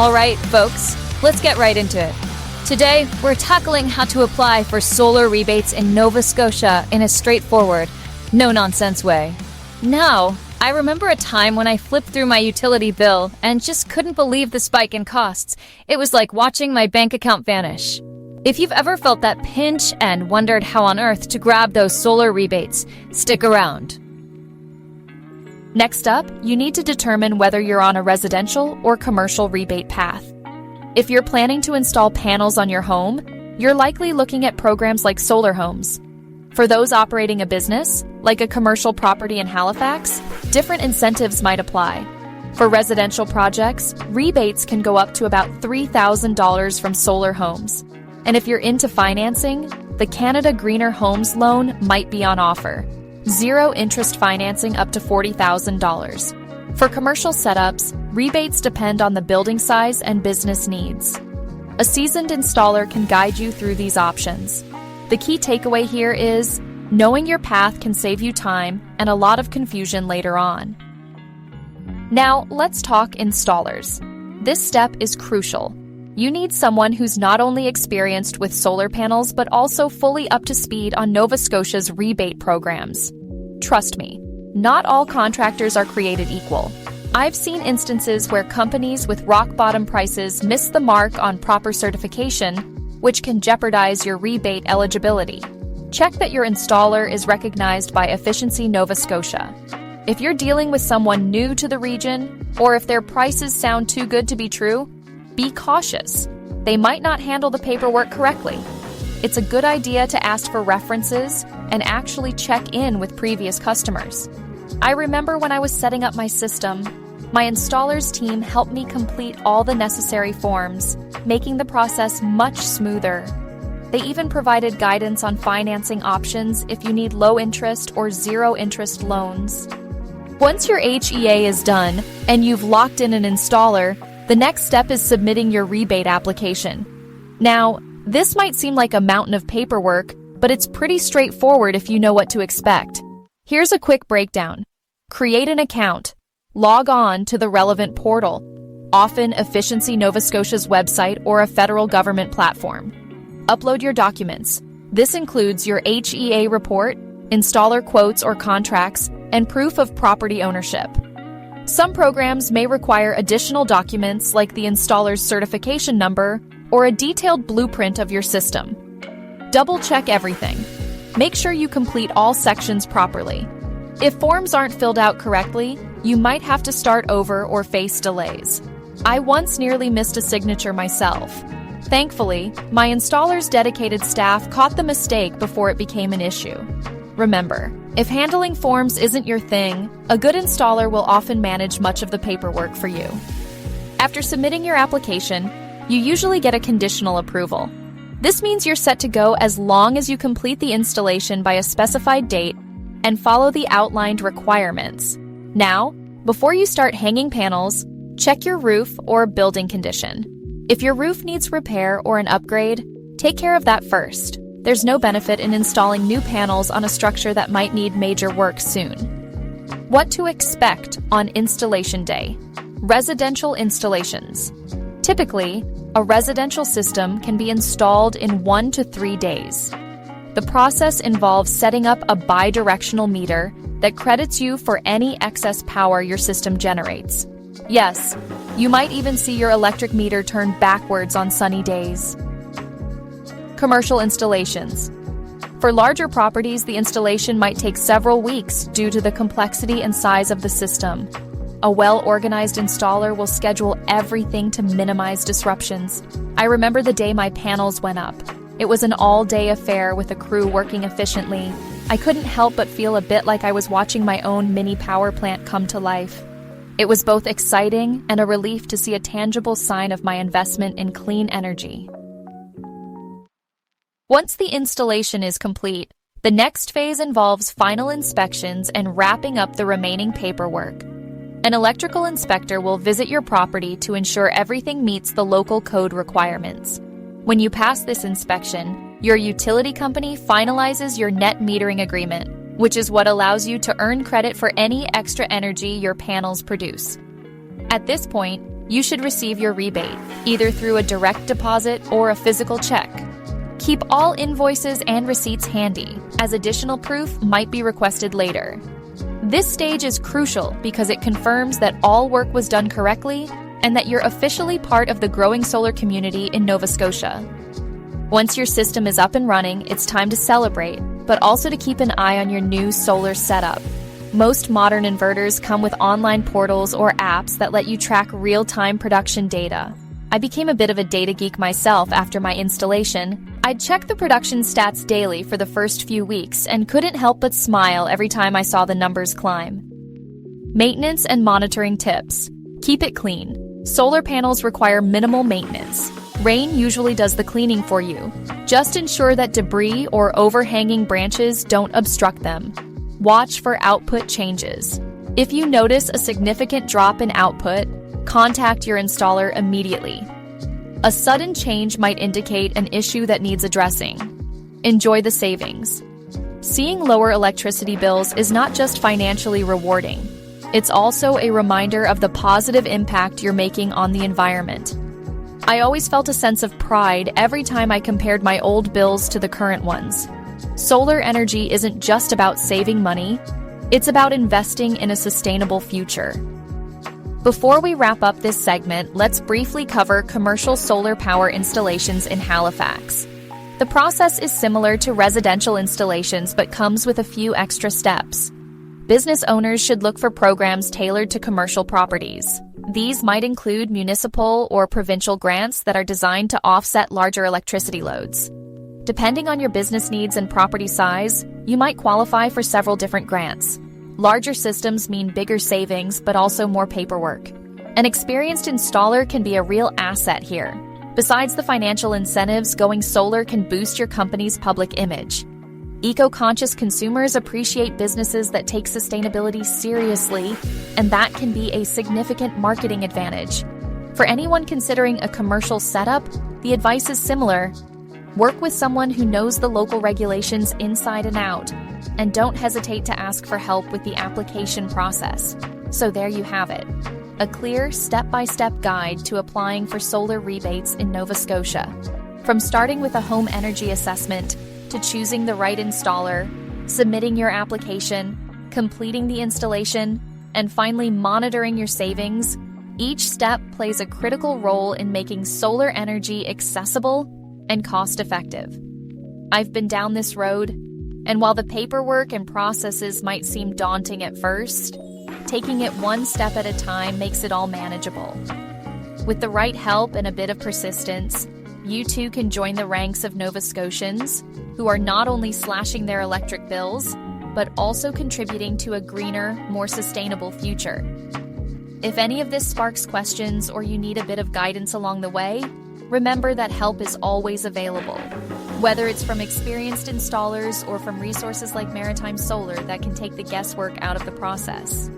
All right, folks, let's get right into it. Today, we're tackling how to apply for solar rebates in Nova Scotia in a straightforward, no-nonsense way. Now, I remember a time when I flipped through my utility bill and just couldn't believe the spike in costs. It was like watching my bank account vanish. If you've ever felt that pinch and wondered how on earth to grab those solar rebates, stick around. Next up, you need to determine whether you're on a residential or commercial rebate path. If you're planning to install panels on your home, you're likely looking at programs like SolarHomes. For those operating a business, like a commercial property in Halifax, different incentives might apply. For residential projects, rebates can go up to about $3,000 from SolarHomes. And if you're into financing, the Canada Greener Homes loan might be on offer. Zero interest financing up to $40,000. For commercial setups, rebates depend on the building size and business needs. A seasoned installer can guide you through these options. The key takeaway here is, knowing your path can save you time and a lot of confusion later on. Now, let's talk installers. This step is crucial. You need someone who's not only experienced with solar panels, but also fully up to speed on Nova Scotia's rebate programs. Trust me, not all contractors are created equal. I've seen instances where companies with rock-bottom prices miss the mark on proper certification, which can jeopardize your rebate eligibility. Check that your installer is recognized by Efficiency Nova Scotia. If you're dealing with someone new to the region, or if their prices sound too good to be true, be cautious. They might not handle the paperwork correctly. It's a good idea to ask for references and actually check in with previous customers. I remember when I was setting up my system, my installer's team helped me complete all the necessary forms, making the process much smoother. They even provided guidance on financing options if you need low interest or zero interest loans. Once your HEA is done and you've locked in an installer, the next step is submitting your rebate application. Now, this might seem like a mountain of paperwork, but it's pretty straightforward if you know what to expect. Here's a quick breakdown. Create an account. Log on to the relevant portal, often Efficiency Nova Scotia's website or a federal government platform. Upload your documents. This includes your HEA report, installer quotes or contracts, and proof of property ownership. Some programs may require additional documents like the installer's certification number or a detailed blueprint of your system. Double-check everything. Make sure you complete all sections properly. If forms aren't filled out correctly, you might have to start over or face delays. I once nearly missed a signature myself. Thankfully, my installer's dedicated staff caught the mistake before it became an issue. Remember, if handling forms isn't your thing, a good installer will often manage much of the paperwork for you. After submitting your application, you usually get a conditional approval. This means you're set to go as long as you complete the installation by a specified date and follow the outlined requirements. Now, before you start hanging panels, check your roof or building condition. If your roof needs repair or an upgrade, take care of that first. There's no benefit in installing new panels on a structure that might need major work soon. What to expect on installation day? Residential installations. Typically, a residential system can be installed in 1 to 3 days. The process involves setting up a bi-directional meter that credits you for any excess power your system generates. Yes, you might even see your electric meter turn backwards on sunny days. Commercial installations. For larger properties, the installation might take several weeks due to the complexity and size of the system. A well-organized installer will schedule everything to minimize disruptions. I remember the day my panels went up. It was an all-day affair with a crew working efficiently. I couldn't help but feel a bit like I was watching my own mini power plant come to life. It was both exciting and a relief to see a tangible sign of my investment in clean energy. Once the installation is complete, the next phase involves final inspections and wrapping up the remaining paperwork. An electrical inspector will visit your property to ensure everything meets the local code requirements. When you pass this inspection, your utility company finalizes your net metering agreement, which is what allows you to earn credit for any extra energy your panels produce. At this point, you should receive your rebate, either through a direct deposit or a physical check. Keep all invoices and receipts handy, as additional proof might be requested later. This stage is crucial because it confirms that all work was done correctly and that you're officially part of the growing solar community in Nova Scotia. Once your system is up and running, it's time to celebrate, but also to keep an eye on your new solar setup. Most modern inverters come with online portals or apps that let you track real-time production data. I became a bit of a data geek myself after my installation. I'd check the production stats daily for the first few weeks and couldn't help but smile every time I saw the numbers climb. Maintenance and monitoring tips. Keep it clean. Solar panels require minimal maintenance. Rain usually does the cleaning for you. Just ensure that debris or overhanging branches don't obstruct them. Watch for output changes. If you notice a significant drop in output, contact your installer immediately. A sudden change might indicate an issue that needs addressing. Enjoy the savings. Seeing lower electricity bills is not just financially rewarding. It's also a reminder of the positive impact you're making on the environment. I always felt a sense of pride every time I compared my old bills to the current ones. Solar energy isn't just about saving money, it's about investing in a sustainable future. Before we wrap up this segment, let's briefly cover commercial solar power installations in Halifax. The process is similar to residential installations but comes with a few extra steps. Business owners should look for programs tailored to commercial properties. These might include municipal or provincial grants that are designed to offset larger electricity loads. Depending on your business needs and property size, you might qualify for several different grants. Larger systems mean bigger savings, but also more paperwork. An experienced installer can be a real asset here. Besides the financial incentives, going solar can boost your company's public image. Eco-conscious consumers appreciate businesses that take sustainability seriously, and that can be a significant marketing advantage. For anyone considering a commercial setup, the advice is similar. Work with someone who knows the local regulations inside and out, and don't hesitate to ask for help with the application process. So there you have it, a clear step-by-step guide to applying for solar rebates in Nova Scotia. From starting with a home energy assessment, to choosing the right installer, submitting your application, completing the installation, and finally monitoring your savings, each step plays a critical role in making solar energy accessible and cost-effective. I've been down this road, and while the paperwork and processes might seem daunting at first, taking it one step at a time makes it all manageable. With the right help and a bit of persistence, you too can join the ranks of Nova Scotians who are not only slashing their electric bills, but also contributing to a greener, more sustainable future. If any of this sparks questions or you need a bit of guidance along the way, remember that help is always available. Whether it's from experienced installers or from resources like Maritime Solar that can take the guesswork out of the process.